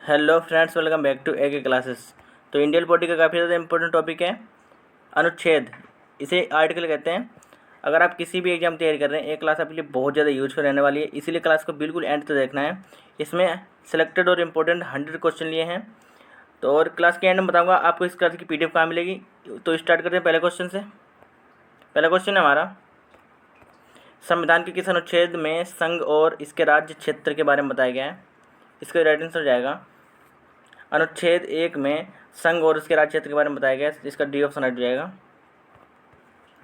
Hello friends, welcome back to A classes. तो Indian polity का काफ़ी ज़्यादा इंपॉर्टेंट टॉपिक है अनुच्छेद। इसे आर्टिकल कहते हैं। अगर आप किसी भी एग्जाम तैयारी कर रहे हैं, एक क्लास आपके लिए बहुत ज़्यादा यूजफुल रहने वाली है, इसीलिए क्लास को बिल्कुल एंड तक देखना है। इसमें सेलेक्टेड और इम्पोर्टेंट 100 क्वेश्चन लिए हैं। तो और क्लास के एंड में बताऊँगा आपको इस क्लास की PDF कहाँ मिलेगी। तो स्टार्ट करते हैं पहले क्वेश्चन से। पहला क्वेश्चन है हमारा, संविधान के किस अनुच्छेद में संघ और इसके राज्य क्षेत्र के बारे में बताया गया है। इसका राइट आंसर हो जाएगा अनुच्छेद 1 में संघ और उसके राज्य क्षेत्र के बारे में बताया गया है। इसका डी ऑप्शन राइट हो जाएगा।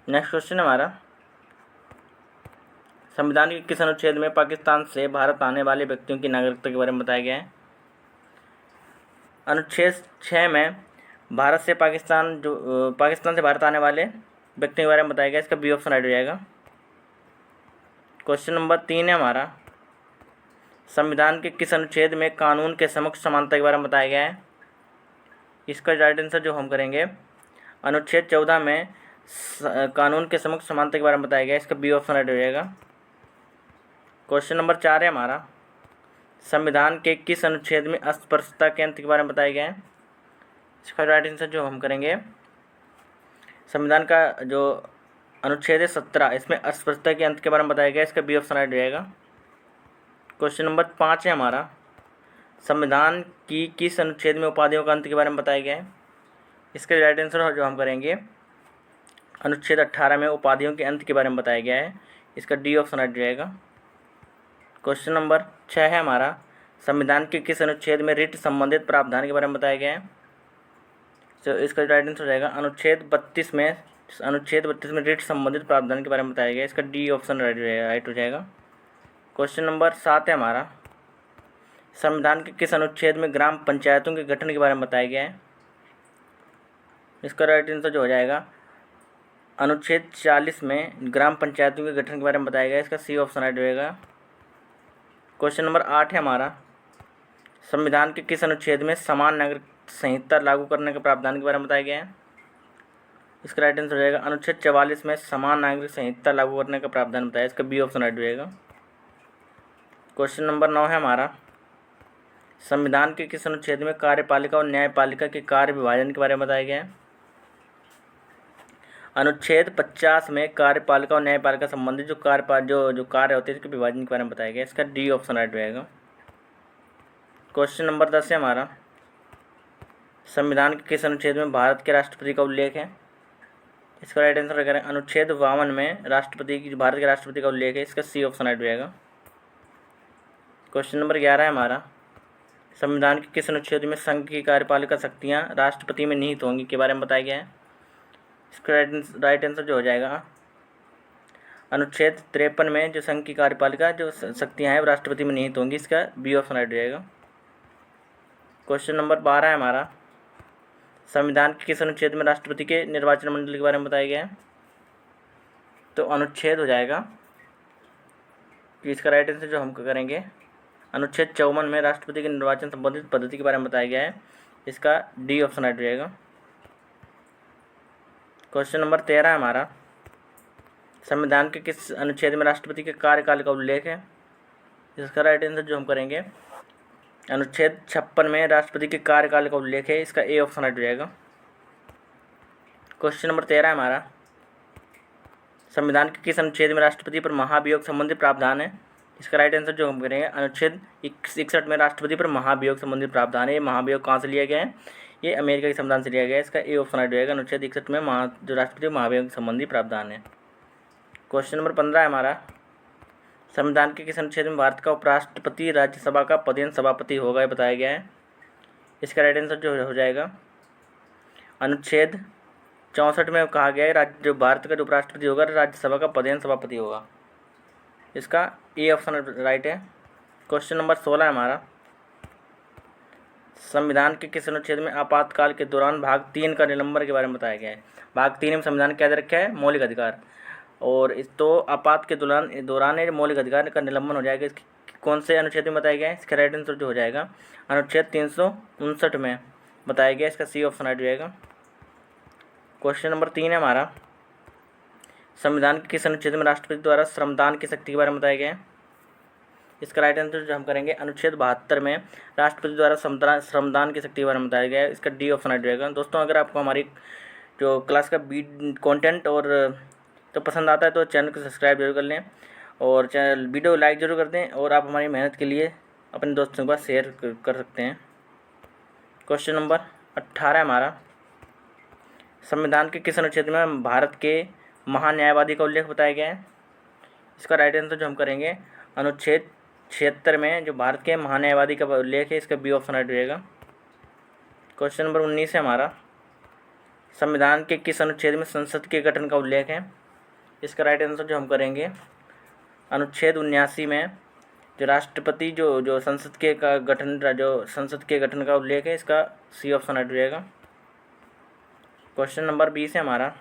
नेक्स्ट क्वेश्चन है हमारा, संविधान के किस अनुच्छेद में पाकिस्तान से भारत आने वाले व्यक्तियों की नागरिकता के बारे में बताया गया है। अनुच्छेद 6 में भारत से पाकिस्तान से भारत आने वाले व्यक्तियों के बारे में बताया गया है। इसका बी ऑप्शन राइट हो जाएगा। क्वेश्चन नंबर 3 है हमारा, संविधान के किस अनुच्छेद में कानून के समक्ष समानता के बारे में बताया गया है। इसका राइट आंसर जो हम करेंगे, अनुच्छेद 14 में कानून के समक्ष समानता के बारे में बताया गया है। इसका बी ऑप्शन राइट हो जाएगा। क्वेश्चन नंबर 4 है हमारा, संविधान के किस अनुच्छेद में अस्पृश्यता के अंत के बारे में बताया गया है। इसका राइट आंसर जो हम करेंगे, संविधान का जो अनुच्छेद है 17, इसमें अस्पृश्यता के अंत के बारे में बताया गया है। इसका बी ऑप्शन राइट हो जाएगा। क्वेश्चन नंबर 5 है हमारा, संविधान की किस अनुच्छेद में उपाधियों का अंत के बारे में बताया गया है। इसके राइट आंसर जो हम करेंगे, अनुच्छेद 18 में उपाधियों के अंत के बारे में बताया गया है। इसका डी ऑप्शन राइट हो जाएगा। क्वेश्चन नंबर 6 है हमारा, संविधान के किस अनुच्छेद में रिट संबंधित प्रावधान के बारे में बताया गया है। तो इसका राइट आंसर हो जाएगा, अनुच्छेद 32 में रिट संबंधित प्रावधान के बारे में बताया गया है। इसका डी ऑप्शन राइट हो जाएगा। क्वेश्चन नंबर 7 है हमारा, संविधान के किस अनुच्छेद में ग्राम पंचायतों के गठन के बारे में बताया गया है। इसका राइट आंसर जो हो जाएगा, अनुच्छेद 40 में ग्राम पंचायतों के गठन के बारे में बताया गया है। इसका सी ऑप्शन राइट होगा। क्वेश्चन नंबर 8 है हमारा, संविधान के किस अनुच्छेद में समान नागरिक संहिता लागू करने के प्रावधान के बारे में बताया गया है। इसका राइट आंसर हो जाएगा, अनुच्छेद 44 में समान नागरिक संहिता लागू करने का प्रावधान बताया। इसका बी ऑप्शन राइट हो जाएगा। क्वेश्चन नंबर 9 है हमारा, संविधान के किस अनुच्छेद में कार्यपालिका और न्यायपालिका के कार्य विभाजन के बारे में बताया गया है। अनुच्छेद 50 में कार्यपालिका और न्यायपालिका संबंधित जो कार्य होते हैं इसके विभाजन के बारे में बताया गया। इसका डी ऑप्शन राइट रहेगा। क्वेश्चन नंबर 10 है हमारा, संविधान के किस अनुच्छेद में भारत के राष्ट्रपति का उल्लेख है। इसका राइट आंसर करें, अनुच्छेद 52 में भारत के राष्ट्रपति का उल्लेख है। इसका सी ऑप्शन राइट रहेगा। क्वेश्चन नंबर 11 है हमारा, संविधान के किस अनुच्छेद में संघ की कार्यपालिका शक्तियाँ राष्ट्रपति में निहित होंगी के बारे में बताया गया है। इसका राइट आंसर जो हो जाएगा, अनुच्छेद 53 में जो संघ की कार्यपालिका जो शक्तियाँ हैं वो राष्ट्रपति में निहित होंगी। इसका बी ऑप्शन राइट हो जाएगा। क्वेश्चन नंबर 12 है हमारा, संविधान के किस अनुच्छेद में राष्ट्रपति के निर्वाचन मंडल के बारे में बताया गया है। तो अनुच्छेद हो जाएगा कि इसका राइट आंसर जो हम करेंगे, अनुच्छेद 54 में राष्ट्रपति के निर्वाचन संबंधित पद्धति के बारे में बताया गया है। इसका डी ऑप्शन राइट हो जाएगा। क्वेश्चन नंबर 13 है हमारा, संविधान के किस अनुच्छेद में राष्ट्रपति के कार्यकाल का उल्लेख है। इसका राइट आंसर जो हम करेंगे, अनुच्छेद 56 में राष्ट्रपति के कार्यकाल का उल्लेख है। इसका ए ऑप्शन राइट हो जाएगा। क्वेश्चन नंबर 13 है हमारा, संविधान के किस अनुच्छेद में राष्ट्रपति पर महाभियोग संबंधी प्रावधान है। इसका राइट आंसर जो हम करेंगे, अनुच्छेद 61 में राष्ट्रपति पर महाभियोग संबंधी प्रावधान है। ये महाभियोग कहाँ से लिया गया है, ये अमेरिका के संविधान से लिया गया है। इसका ए ऑप्शन राइट रहेगा। अनुच्छेद 61 में जो राष्ट्रपति महाभियोग संबंधी प्रावधान है। क्वेश्चन नंबर 15 है हमारा, संविधान के किस अनुच्छेद में भारत का उपराष्ट्रपति राज्यसभा का पदेन सभापति होगा ये बताया गया है। इसका राइट आंसर जो हो जाएगा, अनुच्छेद 64 में कहा गया है जो भारत का जो उपराष्ट्रपति होगा राज्यसभा का पदेन सभापति होगा। इसका ए ऑप्शन राइट है। क्वेश्चन नंबर 16 है हमारा, संविधान के किस अनुच्छेद में आपातकाल के दौरान भाग 3 का निलंबन के बारे में बताया गया है। भाग 3 में संविधान क्या दे रखा है, मौलिक अधिकार, और इस तो आपात के दौरान मौलिक अधिकार का निलंबन हो जाएगा। इसकी कौन से अनुच्छेद में बताया गया है। इसका राइट आंसर जो हो जाएगा, अनुच्छेद 359 में बताया गया। इसका सी ऑप्शन राइट हो जाएगा। क्वेश्चन नंबर 3 है हमारा, संविधान के किस अनुच्छेद में राष्ट्रपति द्वारा श्रमदान की शक्ति के बारे में बताया गया है। इसका राइट आंसर जो हम करेंगे अनुच्छेद 72 में राष्ट्रपति द्वारा श्रमदान की शक्ति के बारे में बताया गया है। इसका डी ऑप्शन राइट रहेगा। दोस्तों, अगर आपको हमारी जो क्लास का कंटेंट और तो पसंद आता है तो चैनल को सब्सक्राइब जरूर कर लें और चैनल वीडियो लाइक जरूर कर दें और आप हमारी मेहनत के लिए अपने दोस्तों के पास शेयर कर सकते हैं। क्वेश्चन नंबर 18 हमारा, संविधान के किस अनुच्छेद में भारत के महान्यायवादी का उल्लेख बताया गया है? इसका राइट आंसर जो हम करेंगे अनुच्छेद 76 में जो भारत के महान्यायवादी का उल्लेख है, इसका बी ऑप्शन राइट रहेगा। क्वेश्चन नंबर 19 है हमारा, संविधान के किस अनुच्छेद में संसद के गठन का उल्लेख है? इसका राइट आंसर जो हम करेंगे अनुच्छेद 79 में जो राष्ट्रपति जो संसद के गठन का उल्लेख है, इसका सी ऑप्शन राइट रहेगा। क्वेश्चन नंबर 20 है हमारा,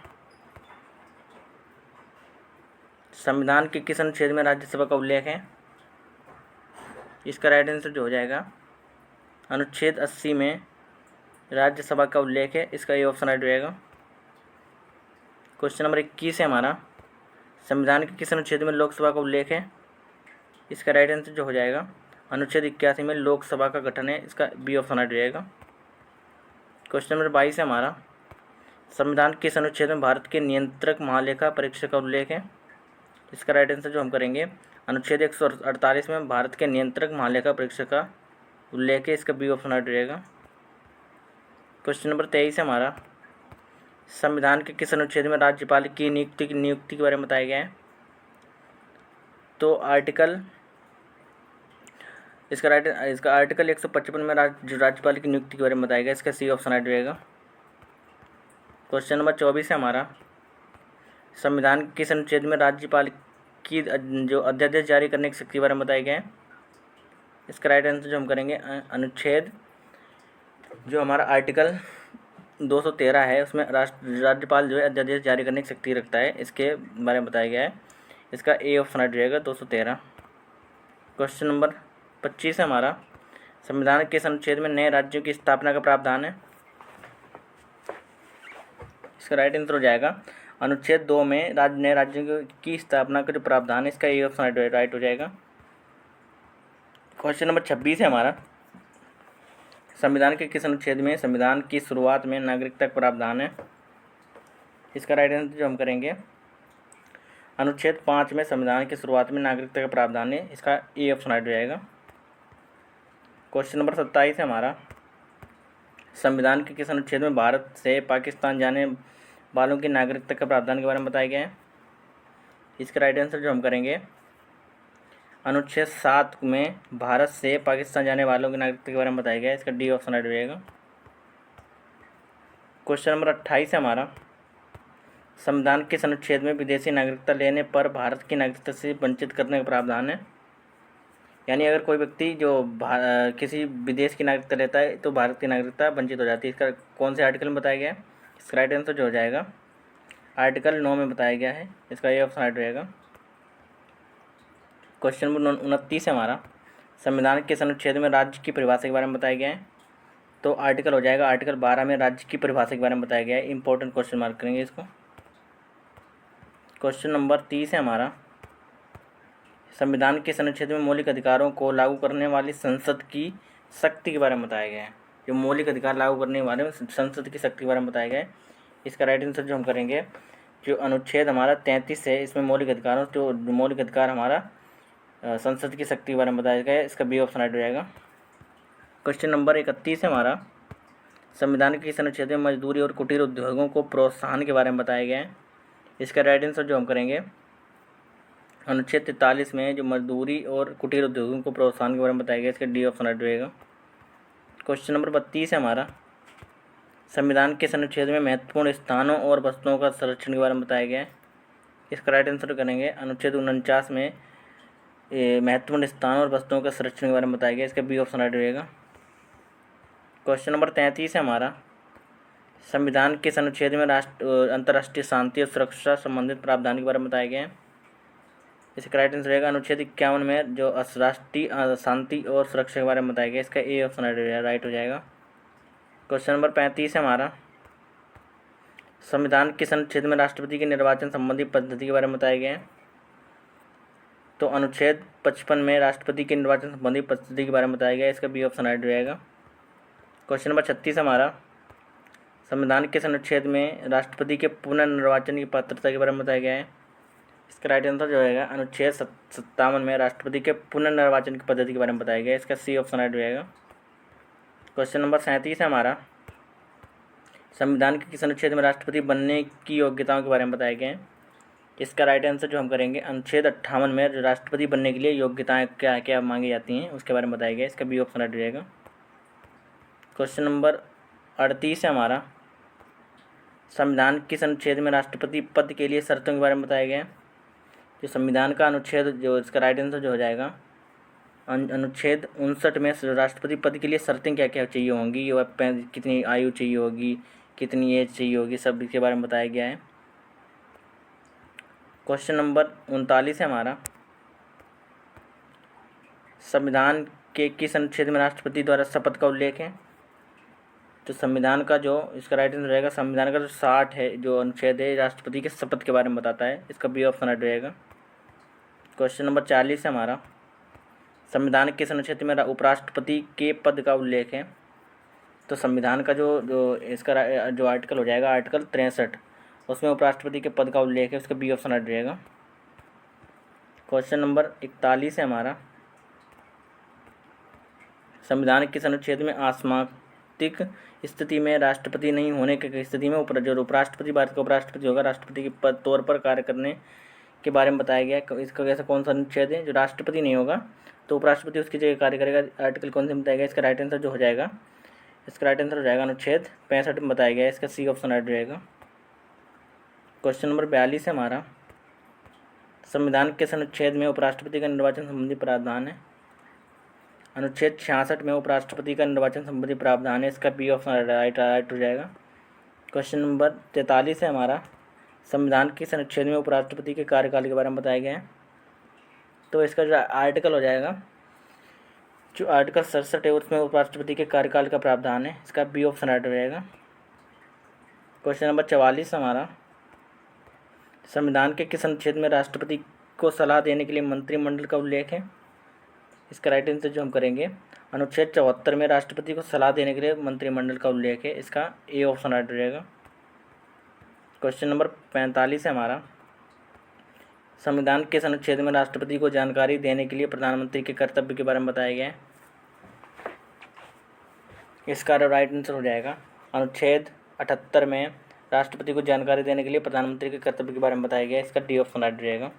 संविधान के किस अनुच्छेद में राज्यसभा का उल्लेख है? इसका राइट आंसर जो हो जाएगा अनुच्छेद 80 में राज्यसभा का उल्लेख है, इसका ए ऑप्शन राइट रहेगा। क्वेश्चन नंबर 21 है हमारा, संविधान के किस अनुच्छेद में लोकसभा का उल्लेख है? इसका राइट आंसर जो हो जाएगा अनुच्छेद 81 में लोकसभा का गठन है, इसका बी ऑप्शन राइट रहेगा। क्वेश्चन नंबर 22 है हमारा, संविधान के किस अनुच्छेद में भारत के नियंत्रक महालेखा परीक्षक का उल्लेख है? इसका राइट आंसर जो हम करेंगे अनुच्छेद 148 में भारत के नियंत्रक महालेखा परीक्षक का उल्लेख है, इसका बी ऑप्शन राइट रहेगा। क्वेश्चन नंबर 23 है हमारा, संविधान के किस अनुच्छेद में राज्यपाल की नियुक्ति के बारे में बताया गया है? तो इसका आर्टिकल 155 में राज्यपाल की नियुक्ति के बारे में बताया गया, इसका सी ऑप्शन राइट रहेगा। क्वेश्चन नंबर 24 है हमारा, संविधान के किस अनुच्छेद में राज्यपाल की जो अध्यादेश जारी करने की शक्ति के बारे में बताया गया है? इसका राइट आंसर जो हम करेंगे अनुच्छेद जो हमारा आर्टिकल 213 है, उसमें राज्यपाल जो है अध्यादेश जारी करने की शक्ति रखता है, इसके बारे में बताया गया है, इसका ए ऑप्शन राइट रहेगा 213। क्वेश्चन नंबर 25 है हमारा, संविधान के किस अनुच्छेद में नए राज्यों की स्थापना का प्रावधान है? इसका राइट आंसर हो जाएगा अनुच्छेद 2 में नए राज्यों की स्थापना का जो प्रावधान है, इसका ए ऑप्शन राइट हो जाएगा। क्वेश्चन नंबर 26 है हमारा, संविधान के किस अनुच्छेद में संविधान की शुरुआत में नागरिकता का प्रावधान है? इसका राइट आंसर जो हम करेंगे अनुच्छेद 5 में संविधान की शुरुआत में नागरिकता का प्रावधान है, इसका ए ऑप्शन राइट हो जाएगा। क्वेश्चन नंबर 27 है हमारा, संविधान के किस अनुच्छेद में भारत से पाकिस्तान जाने वालों की नागरिकता का प्रावधान के बारे में बताया गया है? इसका राइट आंसर जो हम करेंगे अनुच्छेद 7 में भारत से पाकिस्तान जाने वालों की नागरिकता के बारे में बताया गया है, इसका डी ऑप्शन राइट रहेगा। क्वेश्चन नंबर 28 है हमारा, संविधान किस अनुच्छेद में विदेशी नागरिकता लेने पर भारत की नागरिकता से वंचित करने का प्रावधान है? यानी अगर कोई व्यक्ति जो किसी विदेश की नागरिकता लेता है तो भारत की नागरिकता वंचित हो जाती है, इसका कौन से आर्टिकल में बताया गया है? इसका राइट आंसर जो हो जाएगा आर्टिकल 9 में बताया गया है, इसका ये ऑप्शन राइट रहेगा। क्वेश्चन नंबर 29 है हमारा, संविधान के किस अनुच्छेद में राज्य की परिभाषा के बारे में बताया गया है? तो आर्टिकल हो जाएगा आर्टिकल 12 में राज्य की परिभाषा के बारे में बताया गया है, इंपॉर्टेंट क्वेश्चन मार्क करेंगे इसको। क्वेश्चन नंबर 30 है हमारा, संविधान के किस अनुच्छेद में मौलिक अधिकारों को लागू करने वाली संसद की शक्ति के बारे में बताया गया है? जो मौलिक अधिकार लागू करने वाले संसद की शक्ति के बारे में बताया गया है, इसका राइट आंसर जो हम करेंगे जो अनुच्छेद हमारा 33 है, इसमें मौलिक अधिकार हमारा संसद की शक्ति के बारे में बताया गया है, इसका बी ऑप्शन राइट हो जाएगा। क्वेश्चन नंबर 31 है हमारा, संविधान के किस अनुच्छेद में मजदूरी और कुटीर उद्योगों को प्रोत्साहन के बारे में बताया गया है? इसका राइट आंसर जो हम करेंगे अनुच्छेद 43 में जो मजदूरी और कुटीर उद्योगों को प्रोत्साहन के बारे में बताया गया है, इसका डी ऑप्शन राइट रहेगा। क्वेश्चन नंबर 32 है हमारा, संविधान के अनुच्छेद में महत्वपूर्ण स्थानों और वस्तुओं का संरक्षण के बारे में बताया गया है, इसका राइट आंसर करेंगे अनुच्छेद 49 में महत्वपूर्ण स्थानों और वस्तुओं का संरक्षण के बारे में बताया गया, इसका बी ऑप्शन राइट रहेगा। क्वेश्चन नंबर 33 है हमारा, संविधान के अनुच्छेद में अंतर्राष्ट्रीय शांति और सुरक्षा संबंधित प्रावधान के बारे में बताया गया है, इसका राइट आंसर रहेगा अनुच्छेद 51 में जो राष्ट्रीय शांति और सुरक्षा के बारे में बताया गया, इसका ए ऑप्शन राइट हो जाएगा। क्वेश्चन नंबर 35 है हमारा, संविधान के अनुच्छेद में राष्ट्रपति के निर्वाचन संबंधी पद्धति के बारे में बताया गया है, तो अनुच्छेद 55 में राष्ट्रपति के निर्वाचन संबंधी पद्धति के बारे में बताया गया है, इसका बी ऑप्शन राइट रहेगा। क्वेश्चन नंबर 36 हमारा, संविधान के अनुच्छेद में राष्ट्रपति के पुनर्निर्वाचन की पात्रता के बारे में बताया गया है, इसका राइट आंसर जो रहेगा अनुच्छेद 57 में राष्ट्रपति के पुनर्निर्वाचन की पद्धति के बारे में बताया गया है, इसका सी ऑप्शन राइट रहेगा। क्वेश्चन नंबर 37 है हमारा, संविधान के किस अनुच्छेद में राष्ट्रपति बनने की योग्यताओं के बारे में बताया गया है, इसका राइट आंसर जो हम करेंगे अनुच्छेद 58 में राष्ट्रपति बनने के लिए योग्यताएं क्या क्या मांगी जाती हैं उसके बारे में बताया गया है, इसका बी ऑप्शन राइट रहेगा। क्वेश्चन नंबर 38 है हमारा, संविधान किस अनुच्छेद में राष्ट्रपति पद के लिए शर्तों के बारे में बताया गया है, जो संविधान का अनुच्छेद जो इसका राइट आंसर जो हो जाएगा अनुच्छेद 59 में राष्ट्रपति पद के लिए शर्तें क्या क्या चाहिए होंगी, कितनी आयु चाहिए होगी, कितनी एज चाहिए होगी, सब इसके बारे में बताया गया है। क्वेश्चन नंबर 39 है हमारा, संविधान के किस अनुच्छेद में राष्ट्रपति द्वारा शपथ का उल्लेख है, तो संविधान का जो इसका राइट आंसर रहेगा संविधान का जो 60 है जो अनुच्छेद है राष्ट्रपति के शपथ के बारे में बताता है, इसका बी ऑप्शन राइट रहेगा। क्वेश्चन नंबर 40 है हमारा, संविधान के किस अनुच्छेद में उपराष्ट्रपति के पद का उल्लेख है, तो संविधान का जो इसका जो आर्टिकल हो जाएगा आर्टिकल 63 उसमें उपराष्ट्रपति के पद का उल्लेख है, उसका बी ऑप्शन राइट रहेगा। क्वेश्चन नंबर 41 है हमारा, संविधान के किस अनुच्छेद में आकस्मिक स्थिति में राष्ट्रपति नहीं होने की स्थिति में जो उपराष्ट्रपति भारत का उपराष्ट्रपति होगा राष्ट्रपति के पद तौर पर कार्य करने के बारे में बताया गया है, इसका कैसा कौन सा अनुच्छेद है, जो राष्ट्रपति नहीं होगा तो उपराष्ट्रपति उसकी जगह कार्य करेगा, आर्टिकल कौन से में बताया गया, इसका राइट आंसर जो हो जाएगा इसका राइट आंसर हो जाएगा अनुच्छेद 65 में बताया गया है, इसका सी ऑप्शन राइट रहेगा। क्वेश्चन नंबर 42 है हमारा, संविधान के अनुच्छेद में उपराष्ट्रपति का निर्वाचन संबंधी प्रावधान है, अनुच्छेद 66 में उपराष्ट्रपति का निर्वाचन संबंधी प्रावधान है, इसका बी ऑप्शन राइट हो जाएगा। क्वेश्चन नंबर 43 है हमारा, संविधान के अनुच्छेद में उपराष्ट्रपति के कार्यकाल के बारे में बताया गया है, तो इसका जो आर्टिकल हो जाएगा जो आर्टिकल 67 है उसमें उपराष्ट्रपति के कार्यकाल का प्रावधान है, इसका बी ऑप्शन राइट हो जाएगा। क्वेश्चन नंबर 44 हमारा, संविधान के किस अनुच्छेद में राष्ट्रपति को सलाह देने के लिए मंत्रिमंडल का उल्लेख है, इसका राइट आंसर जो हम करेंगे अनुच्छेद 74 में राष्ट्रपति को सलाह देने के लिए मंत्रिमंडल का उल्लेख है, इसका ए ऑप्शन राइट रहेगा। क्वेश्चन नंबर 45 है हमारा, संविधान के अनुच्छेद में राष्ट्रपति को जानकारी देने के लिए प्रधानमंत्री के कर्तव्य के बारे में बताया गया है, इसका राइट आंसर हो जाएगा अनुच्छेद 78 में राष्ट्रपति को जानकारी देने के लिए प्रधानमंत्री के कर्तव्य के बारे में बताया गया है, इसका डी ऑप्शन राइट रहेगा।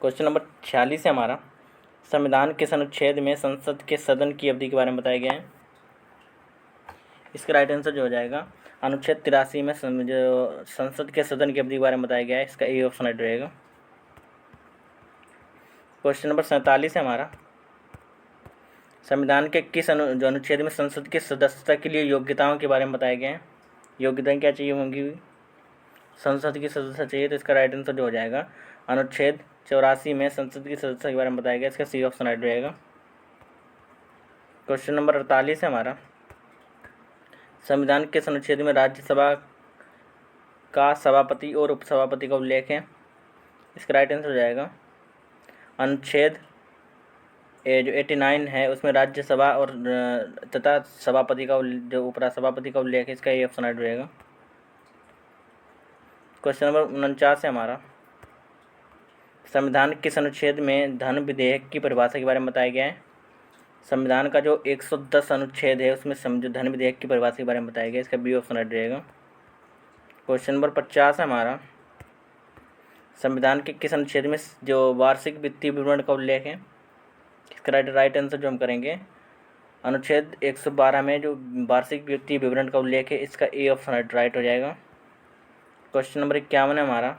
क्वेश्चन नंबर 46 है हमारा, संविधान के अनुच्छेद में संसद के सदन की अवधि के बारे में बताया गया है, इसका राइट आंसर जो हो जाएगा अनुच्छेद 83 में जो संसद के सदन की अवधि के बारे में बताया गया है, इसका ए ऑप्शन राइट रहेगा। क्वेश्चन नंबर 47 है हमारा, संविधान के किस जो अनुच्छेद में संसद की सदस्यता के लिए योग्यताओं के बारे में बताया गया है, योग्यताएं क्या चाहिए होंगी, संसद की सदस्यता चाहिए, तो इसका राइट आंसर जो हो जाएगा अनुच्छेद 84 में संसद की सदस्यता के बारे में बताया गया, इसका सी ऑप्शन राइट रहेगा। क्वेश्चन नंबर 48 है हमारा, संविधान के अनुच्छेद में राज्यसभा का सभापति और उपसभापति का उल्लेख है, इसका राइट आंसर हो जाएगा अनुच्छेद जो 89 है उसमें राज्यसभा और तथा सभापति का जो उपराष्ट्रपति का उल्लेख है, इसका ये ऑप्शन राइट रहेगा। क्वेश्चन नंबर 49 है हमारा, संविधान किस अनुच्छेद में धन विधेयक की परिभाषा के बारे में बताया गया है, संविधान का जो 110 अनुच्छेद है उसमें जो धन विधेयक की परिभाषा के बारे में बताया गया, इसका बी ऑप्शन राइट रहेगा। क्वेश्चन नंबर 50 है हमारा, संविधान के किस अनुच्छेद में जो वार्षिक वित्तीय विवरण का उल्लेख है, इसका राइट आंसर जो हम करेंगे अनुच्छेद 112 में जो वार्षिक वित्तीय विवरण का उल्लेख है, इसका ए ऑप्शन राइट हो जाएगा। क्वेश्चन नंबर 51 है हमारा,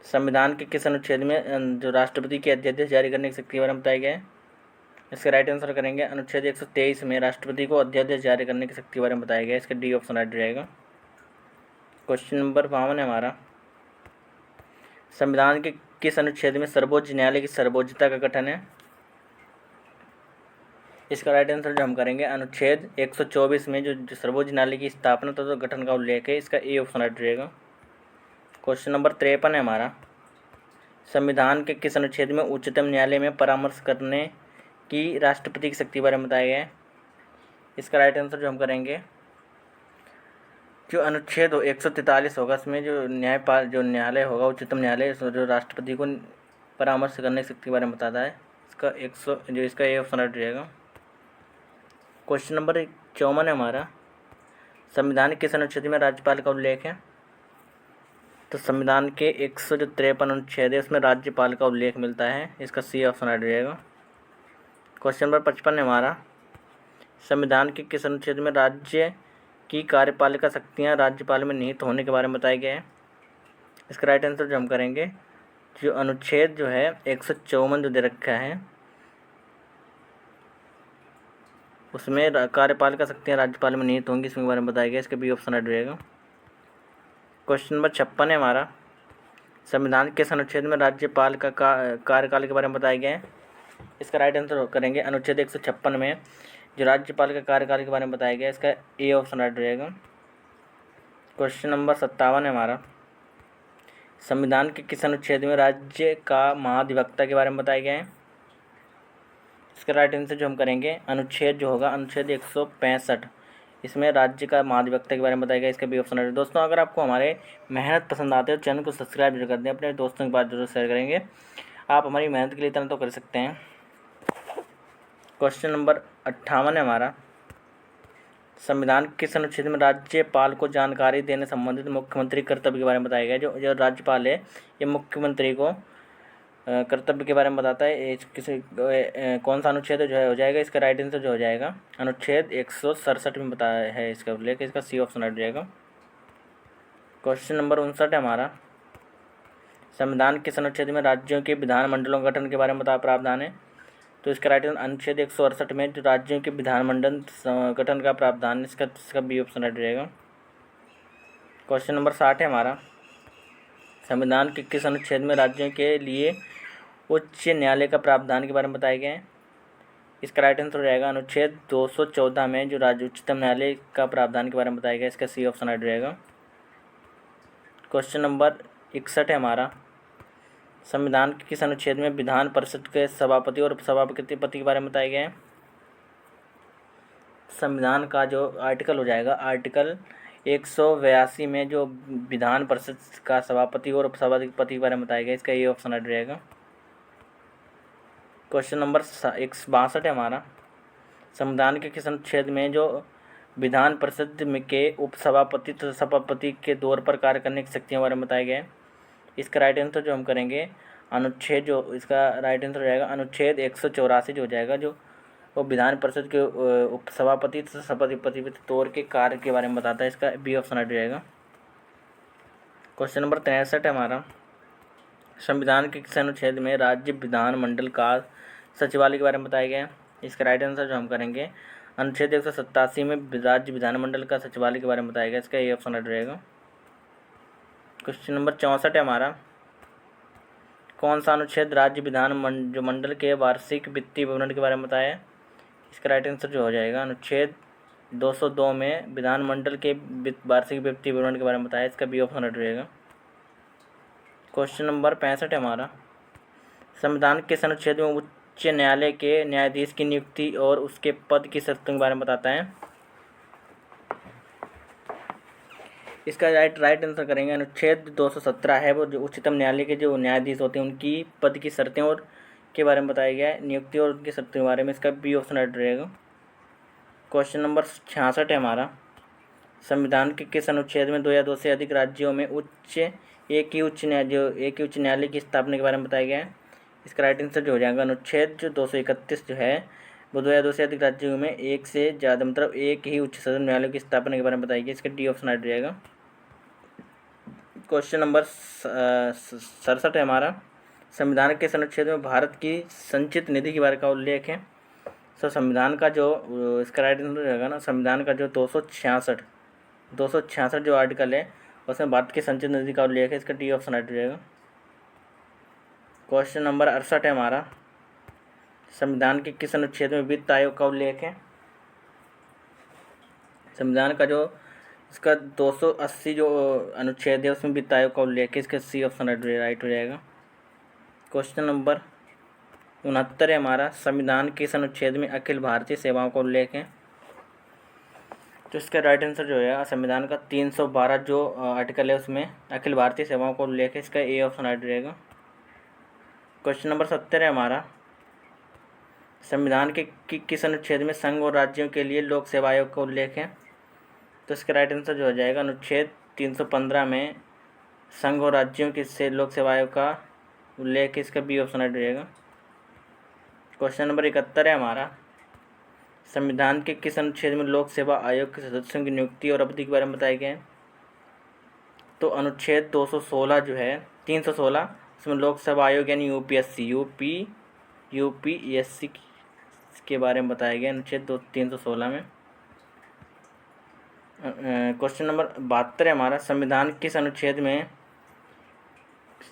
संविधान के किस अनुच्छेद में जो राष्ट्रपति के अध्यादेश जारी करने की शक्ति के बारे में बताया गया है, इसका राइट आंसर करेंगे अनुच्छेद 123 में राष्ट्रपति को अध्यादेश जारी करने की शक्ति के बारे में बताया गया है, इसका डी ऑप्शन राइट रहेगा। क्वेश्चन नंबर 52 है हमारा, संविधान के किस अनुच्छेद में सर्वोच्च न्यायालय की सर्वोच्चता का गठन है, इसका राइट आंसर जो हम करेंगे अनुच्छेद 124 में जो सर्वोच्च न्यायालय की स्थापना तथा गठन का उल्लेख है, इसका ए ऑप्शन राइट रहेगा। क्वेश्चन नंबर 53 है हमारा, संविधान के किस अनुच्छेद में उच्चतम न्यायालय में परामर्श करने की राष्ट्रपति की शक्ति के बारे में बताया गया है? इसका राइट आंसर जो हम करेंगे, जो अनुच्छेद 143 होगा, इसमें जो न्यायालय होगा, उच्चतम न्यायालय, जो राष्ट्रपति को परामर्श करने की शक्ति के बारे में बताता है। इसका ए ऑप्शन राइट रहेगा। क्वेश्चन नंबर 54 है हमारा, संविधान के किस अनुच्छेद में राज्यपाल का उल्लेख है? तो संविधान के 153 अनुच्छेद है, उसमें राज्यपाल का उल्लेख मिलता है। इसका सी ऑप्शन राइट रहेगा। क्वेश्चन नंबर 55 है हमारा, संविधान के किस अनुच्छेद में राज्य की कार्यपालिका शक्तियाँ राज्यपाल में निहित होने के बारे में बताया गया है? इसका राइट आंसर जो हम करेंगे, जो अनुच्छेद जो है 154 जो दे रखा है, उसमें कार्यपालिका शक्तियाँ राज्यपाल में निहित होंगी, इसके बारे में बताया गया। इसका बी ऑप्शन राइट रहेगा। क्वेश्चन नंबर 56 है हमारा, संविधान के किस अनुच्छेद में राज्यपाल का कार्यकाल के बारे में बताया गया है? इसका राइट आंसर करेंगे, अनुच्छेद 156 में जो राज्यपाल का कार्यकाल के बारे में बताया गया है। इसका ए ऑप्शन राइट रहेगा। क्वेश्चन नंबर 57 है हमारा, संविधान के किस अनुच्छेद में राज्य का महाधिवक्ता के बारे में बताया गया है? इसका राइट आंसर जो हम करेंगे, अनुच्छेद जो होगा, अनुच्छेद 165, इसमें राज्य का महाधिवक्ता के बारे में बताया गया। इसका बी ऑप्शन है। दोस्तों, अगर आपको हमारे मेहनत पसंद आते हैं तो चैनल को सब्सक्राइब जरूर कर दें, अपने दोस्तों के पास जरूर शेयर करेंगे। आप हमारी मेहनत के लिए इतना तो कर सकते हैं। क्वेश्चन नंबर 58 है हमारा, संविधान के किस अनुच्छेद में राज्यपाल को जानकारी देने संबंधित मुख्यमंत्री कर्तव्य के बारे में बताया गया? जो राज्यपाल है, ये मुख्यमंत्री को कर्तव्य के बारे में बताता है। कौन सा अनुच्छेद जो है हो जाएगा? इसका राइट आंसर जो हो जाएगा, अनुच्छेद 167 में बताया है इसका उल्लेख। इसका सी ऑप्शन राइट जाएगा। क्वेश्चन नंबर 59 है हमारा, संविधान किस अनुच्छेद में राज्यों के विधानमंडलों के गठन के बारे में प्रावधान है? तो इसका राइट आंसर अनुच्छेद 168 में जो राज्यों के विधानमंडल गठन का प्रावधान, इसका बी ऑप्शन राइट रहेगा। क्वेश्चन नंबर 60 है हमारा, संविधान के किस अनुच्छेद में राज्यों के लिए उच्च न्यायालय का प्रावधान के बारे में बताया गया है? इसका राइट आंसर रहेगा, अनुच्छेद 214 में जो राज्य उच्चतम न्यायालय का प्रावधान के बारे में बताया गया। इसका सी ऑप्शन राइट रहेगा। क्वेश्चन नंबर 61 है हमारा, संविधान के किस अनुच्छेद में विधान परिषद के सभापति और उपसभापति के बारे में बताया गया है? संविधान का जो आर्टिकल हो जाएगा, आर्टिकल 182 में जो विधान परिषद का सभापति और उपसभापति के बारे में बताया गया। इसका ये ऑप्शन राइट रहेगा। क्वेश्चन नंबर 62 है हमारा, संविधान के किस अनुच्छेद में जो विधान परिषद के उपसभापति तथा सभापति के तौर पर कार्य करने की शक्तियों के बारे में बताया गया है? इसका राइट आंसर जो हम करेंगे, अनुच्छेद जो इसका राइट आंसर हो जाएगा, अनुच्छेद 184 जो हो जाएगा, जो वो विधान परिषद के उपसभापति तथा सभापति के तौर के कार्य के बारे में बताता है। इसका बी ऑप्शन राइट रहेगा। क्वेश्चन नंबर 63 है हमारा, संविधान के किस अनुच्छेद में राज्य विधानमंडल का सचिवालय के बारे में बताया गया है? इसका राइट आंसर जो हम करेंगे, अनुच्छेद 187 में राज्य विधानमंडल का सचिवालय के बारे में बताया गया। इसका ये ऑप्शन राइट रहेगा। क्वेश्चन नंबर 64 है हमारा, कौन सा अनुच्छेद राज्य मंडल के वार्षिक वित्तीय विवरण के बारे में बताया है? इसका राइट आंसर जो हो जाएगा, अनुच्छेद 202 में विधानमंडल के वार्षिक वित्तीय विवरण के बारे में बताया। इसका बी ऑप्शन राइट रहेगा। क्वेश्चन नंबर 65 है हमारा, संविधान के किस अनुच्छेद में उच्च न्यायालय के न्यायाधीश की नियुक्ति और उसके पद की शर्तों के बारे में बताता है? इसका राइट आंसर करेंगे, अनुच्छेद 217 है, वो जो उच्चतम न्यायालय के जो न्यायाधीश होते हैं उनकी पद की शर्तें और के बारे में बताया गया है, नियुक्ति और उनकी शर्तों के बारे में। इसका बी ऑप्शन राइट रहेगा। क्वेश्चन नंबर 66 है हमारा, संविधान के किस अनुच्छेद में 2 या 2 से अधिक राज्यों में एक ही उच्च न्यायालय की स्थापना के बारे में बताया गया है? इसका राइट आंसर जो हो जाएगा, अनुच्छेद जो 231 जो है, वो 2 या 2 से अधिक राज्यों में एक से ज़्यादा मतलब एक ही उच्च सदन न्यायालय की स्थापना के बारे में बताया गया। इसका डी ऑप्शन राइट रहेगा। क्वेश्चन नंबर 67 है हमारा, संविधान के किस अनुच्छेद में भारत की संचित निधि के बारे का उल्लेख है? सो संविधान का जो इसका राइट आंसर रहेगा ना, संविधान का जो 266 जो आर्टिकल है उसमें भारत की संचित निधि का उल्लेख है। इसका डी ऑप्शन राइट रहेगा। क्वेश्चन नंबर 68 है हमारा, संविधान के किस अनुच्छेद में वित्त आयोग का उल्लेख है? संविधान का जो इसका 280 जो अनुच्छेद है उसमें वित्त आयोग का उल्लेख है, इसका सी ऑप्शन राइट हो जाएगा। क्वेश्चन नंबर 69 है हमारा, संविधान के इस अनुच्छेद में अखिल भारतीय सेवाओं का उल्लेख है। तो इसका राइट आंसर जो है संविधान का 312 जो आर्टिकल है उसमें अखिल भारतीय सेवाओं का उल्लेख है, इसका ए ऑप्शन राइट रहेगा। क्वेश्चन नंबर 70 है हमारा, संविधान के किस अनुच्छेद में संघ और राज्यों के लिए लोक सेवा आयोग का उल्लेख है। तो इसका राइट आंसर जो हो जाएगा अनुच्छेद 315 में संघ और राज्यों के से लोक सेवा आयोग का उल्लेख है, इसका बी ऑप्शन राइट रहेगा। क्वेश्चन नंबर 71 है हमारा, संविधान के किस अनुच्छेद में लोक सेवा आयोग के सदस्यों की नियुक्ति और अवधि के बारे में बताया गया है। तो अनुच्छेद 216 जो है 316 उसमें लोक सेवा आयोग यानी यूपीएससी के बारे में बताया गया अनुच्छेद 316 में। क्वेश्चन नंबर 72 है हमारा, संविधान किस अनुच्छेद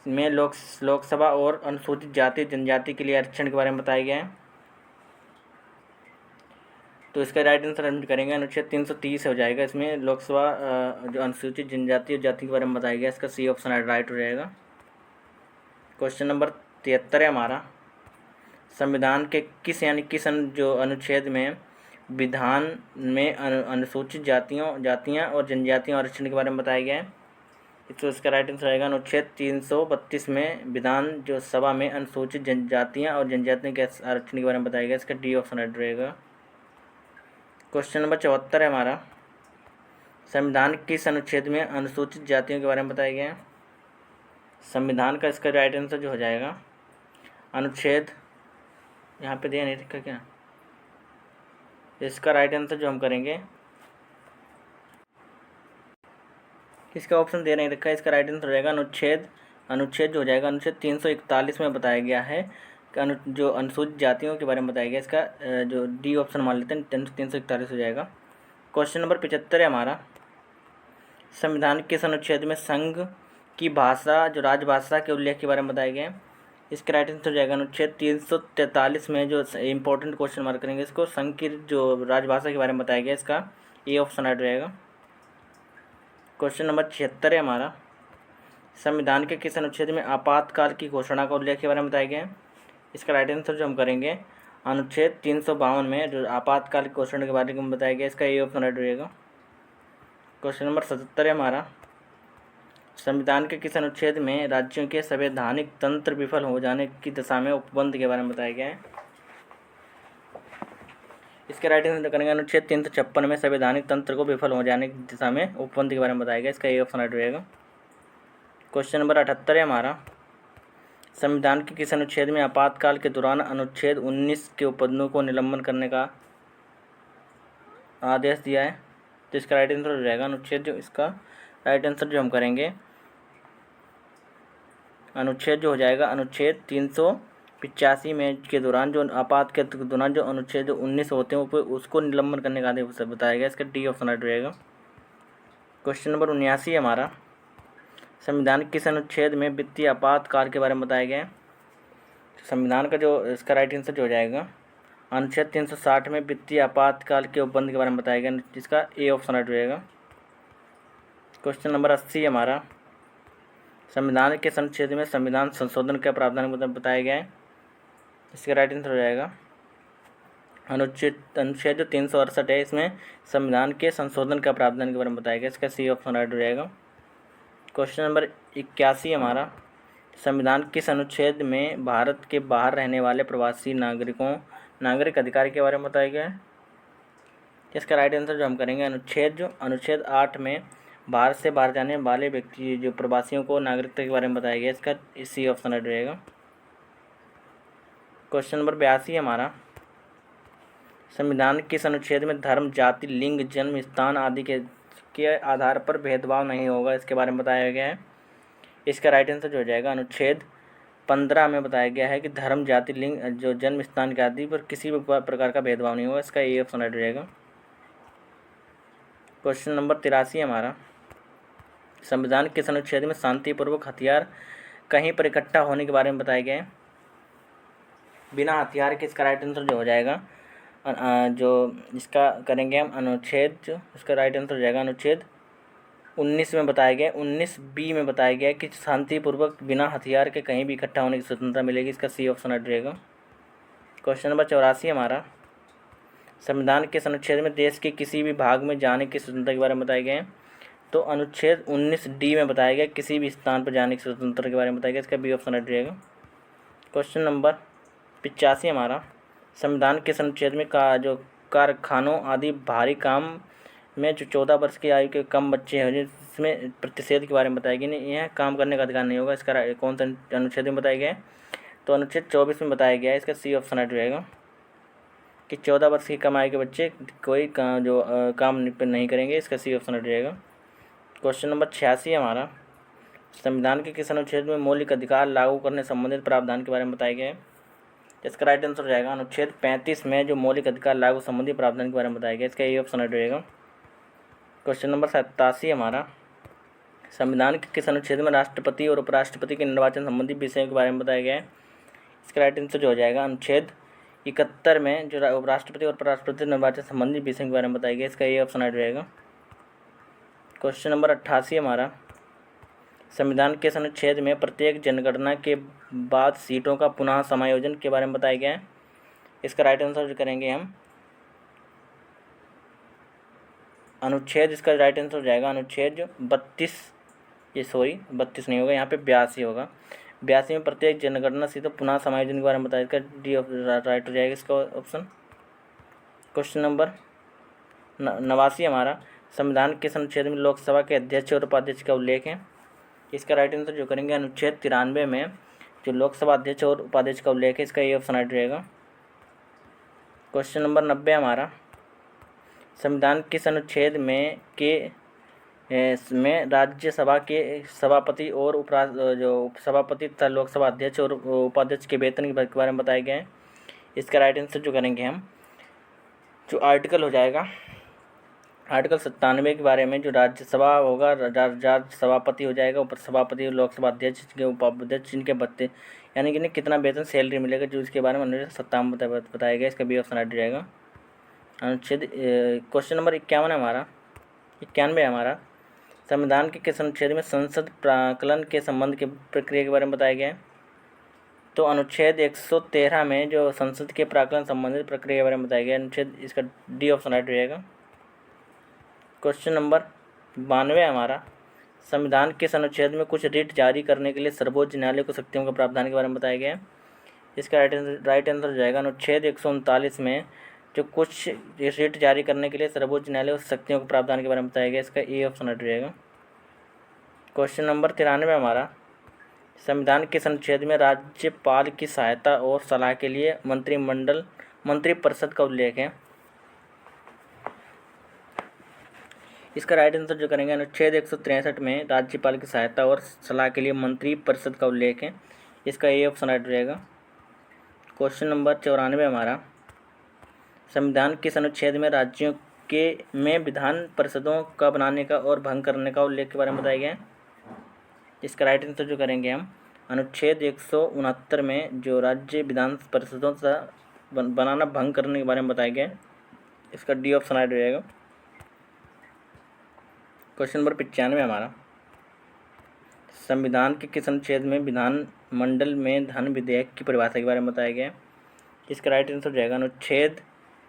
में लोकसभा और अनुसूचित जाति जनजाति के लिए आरक्षण के बारे में बताया गया है। तो इसका राइट आंसर हम करेंगे अनुच्छेद 330 हो जाएगा। इसमें लोकसभा जो अनुसूचित जनजाति और जाति के बारे में बताया गया, इसका सी ऑप्शन राइट हो जाएगा। क्वेश्चन नंबर 73 है हमारा, संविधान के किस जो अनुच्छेद में विधान में अनुसूचित जातियाँ और जनजातियों आरक्षण के बारे में बताया गया है। तो इसका राइट आंसर रहेगा अनुच्छेद 332 में विधान जो सभा में अनुसूचित जनजातियाँ और जनजातियों के आरक्षण के बारे में बताया गया, इसका डी ऑप्शन राइट रहेगा। क्वेश्चन नंबर 74 है हमारा, संविधान किस अनुच्छेद में अनुसूचित जातियों के बारे में बताया गया है। संविधान का इसका राइट आंसर जो हो जाएगा अनुच्छेद, यहाँ पे दिया नहीं रखा क्या, इसका राइट आंसर जो हम करेंगे, इसका ऑप्शन दे नहीं रखा है, इसका राइट आंसर रहेगा अनुच्छेद जो हो जाएगा अनुच्छेद 341 में बताया गया है कि जो अनुसूचित जातियों के बारे में बताया गया, इसका जो डी ऑप्शन मान लेते हैं 341 हो जाएगा। क्वेश्चन नंबर 75 है हमारा, संविधान किस अनुच्छेद में संघ की भाषा जो राजभाषा के उल्लेख के बारे में बताया गया है। इसका राइट आंसर हो जाएगा अनुच्छेद 343 में जो इंपॉर्टेंट क्वेश्चन मार्क करेंगे इसको, संघ की जो राजभाषा के बारे में बताया गया, इसका ए ऑप्शन राइट रहेगा। क्वेश्चन नंबर 76 है हमारा, संविधान के किस अनुच्छेद में आपातकाल की घोषणा का उल्लेख के बारे में बताया गया है। इसका राइट आंसर जो हम करेंगे अनुच्छेद 352 में जो आपातकाल की घोषणा के बारे में बताया गया, इसका ए ऑप्शन राइट रहेगा। क्वेश्चन नंबर 77 है हमारा, संविधान के किस अनुच्छेद में राज्यों के संवैधानिक तंत्र विफल हो जाने की दशा में उपबंध के बारे में बताया गया है। इसके राइट आंसर करेंगे अनुच्छेद 356 में संवैधानिक तंत्र को विफल हो जाने की दिशा में उपबंध के बारे में बताया गया, इसका ए ऑप्शन राइट रहेगा। क्वेश्चन नंबर 78 है हमारा, संविधान के किस अनुच्छेद में आपातकाल के दौरान अनुच्छेद 19 के उपबंधों को निलंबन करने का आदेश दिया है। तो इसका राइट आंसर हो जाएगा अनुच्छेद जो इसका राइट आंसर जो हम करेंगे अनुच्छेद जो हो जाएगा अनुच्छेद 385 में के दौरान जो आपात के दौरान जो अनुच्छेद 19 होते हैं उसको निलंबन करने का आदेश बताया गया, इसका डी ऑप्शन राइट रहेगा। क्वेश्चन नंबर 79 है हमारा, संविधान किस अनुच्छेद में वित्तीय आपातकाल के बारे में बताया गया है। संविधान का जो इसका राइट आंसर जो हो जाएगा अनुच्छेद 360 में वित्तीय आपातकाल के उपबंध के बारे में बताया गया, जिसका ए ऑप्शन राइट रहेगा। क्वेश्चन नंबर 80 है हमारा, संविधान के अनुच्छेद में संविधान संशोधन का प्रावधान बताया गया है। इसका राइट आंसर हो जाएगा अनुच्छेद जो 368 है, इसमें संविधान के संशोधन का प्रावधान के बारे में बताया गया, इसका सी ऑप्शन राइट हो जाएगा। क्वेश्चन नंबर 81 हमारा, संविधान किस अनुच्छेद में भारत के बाहर रहने वाले प्रवासी नागरिक अधिकार के बारे में बताया गया है। इसका राइट आंसर जो हम करेंगे अनुच्छेद 8 में भारत से बाहर जाने वाले व्यक्ति जो प्रवासियों को नागरिकता के बारे में बताया गया, इसका सी ऑप्शन राइट रहेगा। क्वेश्चन नंबर 82 हमारा, संविधान किस अनुच्छेद में धर्म, जाति, लिंग, जन्म स्थान आदि के आधार पर भेदभाव नहीं होगा, इसके बारे में बताया गया है। इसका राइट आंसर जो हो जाएगा अनुच्छेद 15 में बताया गया है कि धर्म, जाति, लिंग, जो जन्म स्थान के आदि पर किसी भी प्रकार का भेदभाव नहीं होगा, इसका ए ऑप्शन राइट रहेगा। क्वेश्चन नंबर 83 हमारा, संविधान किस अनुच्छेद में शांतिपूर्वक हथियार कहीं पर इकट्ठा होने के बारे में बताया गया है। बिना हथियार के इसका राइट आंसर जो हो जाएगा जो इसका करेंगे हम अनुच्छेद जो इसका राइट आंसर हो जाएगा अनुच्छेद 19 में बताया गया, 19B में बताया गया कि शांतिपूर्वक बिना हथियार के कहीं भी इकट्ठा होने की स्वतंत्रता मिलेगी। इसका सी ऑप्शन राइट रहेगा। क्वेश्चन नंबर 84 हमारा, संविधान के अनुच्छेद में देश के किसी भी भाग में जाने की स्वतंत्रता के बारे में बताए गए हैं। तो अनुच्छेद 19D में बताया गया किसी भी स्थान पर जाने की स्वतंत्रता के बारे में बताया गया। इसका बी ऑप्शन राइट रहेगा। क्वेश्चन नंबर 85 हमारा, संविधान के अनुच्छेद में जो कारखानों आदि भारी काम में जो 14 वर्ष की आयु के कम बच्चे हैं जिसमें प्रतिषेध के बारे में बताया गया, यह काम करने का अधिकार नहीं होगा। इसका कौन सा अनुच्छेद में बताया गया है? तो अनुच्छेद 24 में बताया गया है। इसका सी ऑप्शन राइट रहेगा कि 14 वर्ष की कम आयु के बच्चे कोई काम नहीं करेंगे। इसका सी ऑप्शन राइट रहेगा। क्वेश्चन नंबर 86 हमारा, संविधान के किस अनुच्छेद में मौलिक अधिकार लागू करने संबंधित प्रावधान के बारे में बताया गया है? इसका राइट आंसर हो जाएगा अनुच्छेद 35 में जो मौलिक अधिकार लागू संबंधी प्रावधान के बारे में बताया गया। इसका ये ऑप्शन राइट रहेगा। क्वेश्चन नंबर 87 हमारा, संविधान के किस अनुच्छेद में राष्ट्रपति और उपराष्ट्रपति के निर्वाचन संबंधी विषयों के बारे में बताया गया है? इसका राइट आंसर जो हो जाएगा अनुच्छेद 71 में जो उपराष्ट्रपति और उपराष्ट्रपति निर्वाचन संबंधी विषयों के बारे में बताया गया। इसका ये ऑप्शन राइट रहेगा। क्वेश्चन नंबर 88 हमारा, संविधान के अनुच्छेद में प्रत्येक जनगणना के बाद सीटों का पुनः समायोजन के बारे में बताया गया है। इसका राइट आंसर जो करेंगे हम अनुच्छेद, इसका राइट आंसर हो जाएगा अनुच्छेद 32, ये सॉरी 32 नहीं होगा, यहाँ पे 82 होगा। 82 में प्रत्येक जनगणना सीटों पुनः समायोजन के बारे में बताया। इसका डी राइट हो जाएगा इसका ऑप्शन। क्वेश्चन नंबर 89 हमारा, संविधान के अनुच्छेद में लोकसभा के अध्यक्ष और उपाध्यक्ष का उल्लेख है। इसका राइट आंसर जो करेंगे अनुच्छेद 93 में जो लोकसभा अध्यक्ष और उपाध्यक्ष का उल्लेख है। इसका ये ऑप्शन राइट रहेगा। क्वेश्चन नंबर 90 हमारा, संविधान किस अनुच्छेद में राज्यसभा के सभापति और सभापति तथा लोकसभा अध्यक्ष और उपाध्यक्ष के वेतन के बारे में बताया गया है। इसका राइट आंसर जो करेंगे हम जो आर्टिकल हो जाएगा आर्टिकल 97 के बारे में जो राज्यसभा होगा राज्य सभापति हो जाएगा, उपसभापति और लोकसभा अध्यक्ष के उपाध्यक्ष जिनके भत्ते यानी कि कितना वेतन सैलरी मिलेगा जो इसके बारे में 1957 बताया गया। इसका बी ऑप्शन राइट रहेगा। अनुच्छेद क्वेश्चन नंबर 51 है हमारा, 91 हमारा, संविधान के किस अनुच्छेद में संसद प्राक्कलन के संबंध की प्रक्रिया के बारे में बताया गया है? तो अनुच्छेद 113 में जो संसद के प्राक्कलन संबंधित प्रक्रिया के बारे में बताया गया अनुच्छेद, इसका डी ऑप्शन राइट रहेगा। क्वेश्चन नंबर 92 हमारा, संविधान के अनुच्छेद में कुछ रिट जारी करने के लिए सर्वोच्च न्यायालय को शक्तियों के प्रावधान के बारे में बताया गया है। इसका राइट आंसर हो जाएगा अनुच्छेद 139 में जो कुछ रिट जारी करने के लिए सर्वोच्च न्यायालय को शक्तियों के प्रावधान के बारे में बताया गया। इसका ए ऑप्शन राइट रहेगा। क्वेश्चन नंबर 93 हमारा, संविधान के अनुच्छेद में राज्यपाल की सहायता और सलाह के लिए मंत्रिपरिषद का उल्लेख है। इसका राइट आंसर जो करेंगे अनुच्छेद 163 में राज्यपाल की सहायता और सलाह के लिए मंत्रिपरिषद का उल्लेख है। इसका ए ऑप्शन राइट रहेगा। क्वेश्चन नंबर 94 हमारा, संविधान के अनुच्छेद में राज्यों में विधान परिषदों का बनाने का और भंग करने का उल्लेख के बारे में बताया गया है। इसका राइट आंसर जो करेंगे हम अनुच्छेद 169 में जो राज्य विधान परिषदों का बनाना भंग करने के बारे में बताया गया है। इसका डी ऑप्शन राइट रहेगा। क्वेश्चन नंबर 95 हमारा, संविधान के किस अनुच्छेद में विधानमंडल में धन विधेयक की परिभाषा के बारे में बताया गया है? इसका राइट आंसर हो जाएगा अनुच्छेद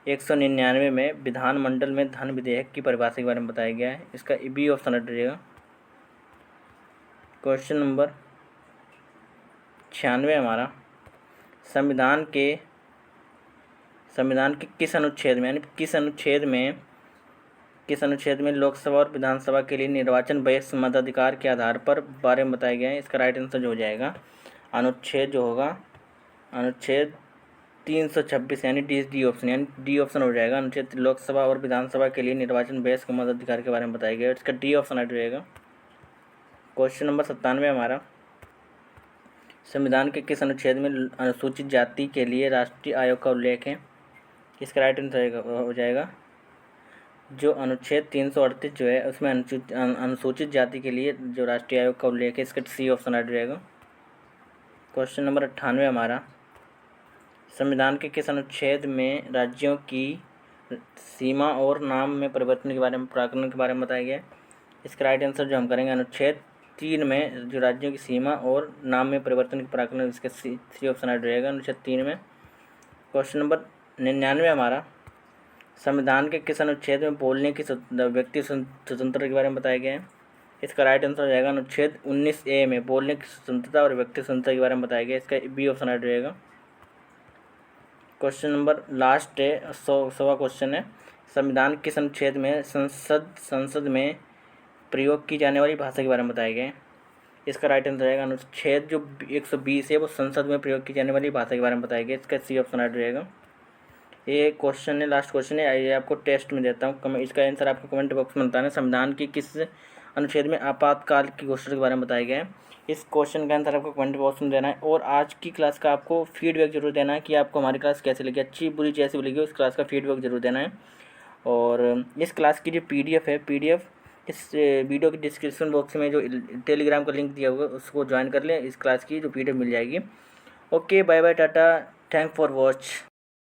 199 में विधानमंडल में धन विधेयक की परिभाषा के बारे में बताया गया है। इसका बी ऑप्शन राइट रहेगा। क्वेश्चन नंबर 96 हमारा, संविधान के किस अनुच्छेद में यानी किस अनुच्छेद में लोकसभा और विधानसभा के लिए निर्वाचन बहिष्ठ मताधिकार के आधार पर बारे में बताया गया है? इसका राइट आंसर जो हो जाएगा अनुच्छेद जो होगा अनुच्छेद 326 यानी डी ऑप्शन हो जाएगा। अनुच्छेद लोकसभा और विधानसभा के लिए निर्वाचन बहिष्ठ मताधिकार के बारे में बताया गया है। इसका डी ऑप्शन राइट रहेगा। क्वेश्चन नंबर 97 हमारा, संविधान के किस अनुच्छेद में अनुसूचित जाति के लिए राष्ट्रीय आयोग का उल्लेख है? इसका राइट आंसर हो जाएगा जो अनुच्छेद 338 जो है उसमें अनुसूचित जाति के लिए जो राष्ट्रीय आयोग का उल्लेख है। इसका सी ऑप्शन राइट रहेगा। क्वेश्चन नंबर 98 हमारा, संविधान के किस अनुच्छेद में राज्यों की सीमा और नाम में परिवर्तन के बारे में प्राक्कलन के बारे में बताया गया है? इसका राइट आंसर जो हम करेंगे अनुच्छेद 3 में जो राज्यों की सीमा और नाम में परिवर्तन के प्रावधान, इसका सी ऑप्शन राइट रहेगा अनुच्छेद 3 में। क्वेश्चन नंबर 99 हमारा, संविधान के किस अनुच्छेद में बोलने की व्यक्ति स्वतंत्रता के बारे में बताया गया है? इसका राइट आंसर हो जाएगा अनुच्छेद 19A में बोलने की स्वतंत्रता और व्यक्ति स्वतंत्रता के बारे में बताया गया, इसका बी ऑप्शन राइट रहेगा। क्वेश्चन नंबर लास्ट है, 100वां क्वेश्चन है, संविधान किस अनुच्छेद में संसद में प्रयोग की जाने वाली भाषा के बारे में बताया गया है? इसका राइट आंसर रहेगा अनुच्छेद जो 120 है वो संसद में प्रयोग की जाने वाली भाषा के बारे में बताया गया, इसका सी ऑप्शन राइट रहेगा। ये क्वेश्चन है, लास्ट क्वेश्चन है, ये आपको टेस्ट में देता हूँ, इसका आंसर आपको कमेंट बॉक्स में बताना। संविधान की किस अनुच्छेद में आपातकाल की घोषणा के बारे में बताया गया है? इस क्वेश्चन का आंसर आपको कमेंट बॉक्स में देना है। और आज की क्लास का आपको फीडबैक जरूर देना है कि आपको हमारी क्लास कैसी लगी, अच्छी बुरी जैसी भी लगी, उस क्लास का फीडबैक जरूर देना है। और इस क्लास की जो PDF है, PDF इस वीडियो के डिस्क्रिप्शन बॉक्स में जो टेलीग्राम का लिंक दिया हुआ है उसको ज्वाइन कर लें, इस क्लास की जो PDF मिल जाएगी। Okay, bye bye, tata, thank for watch.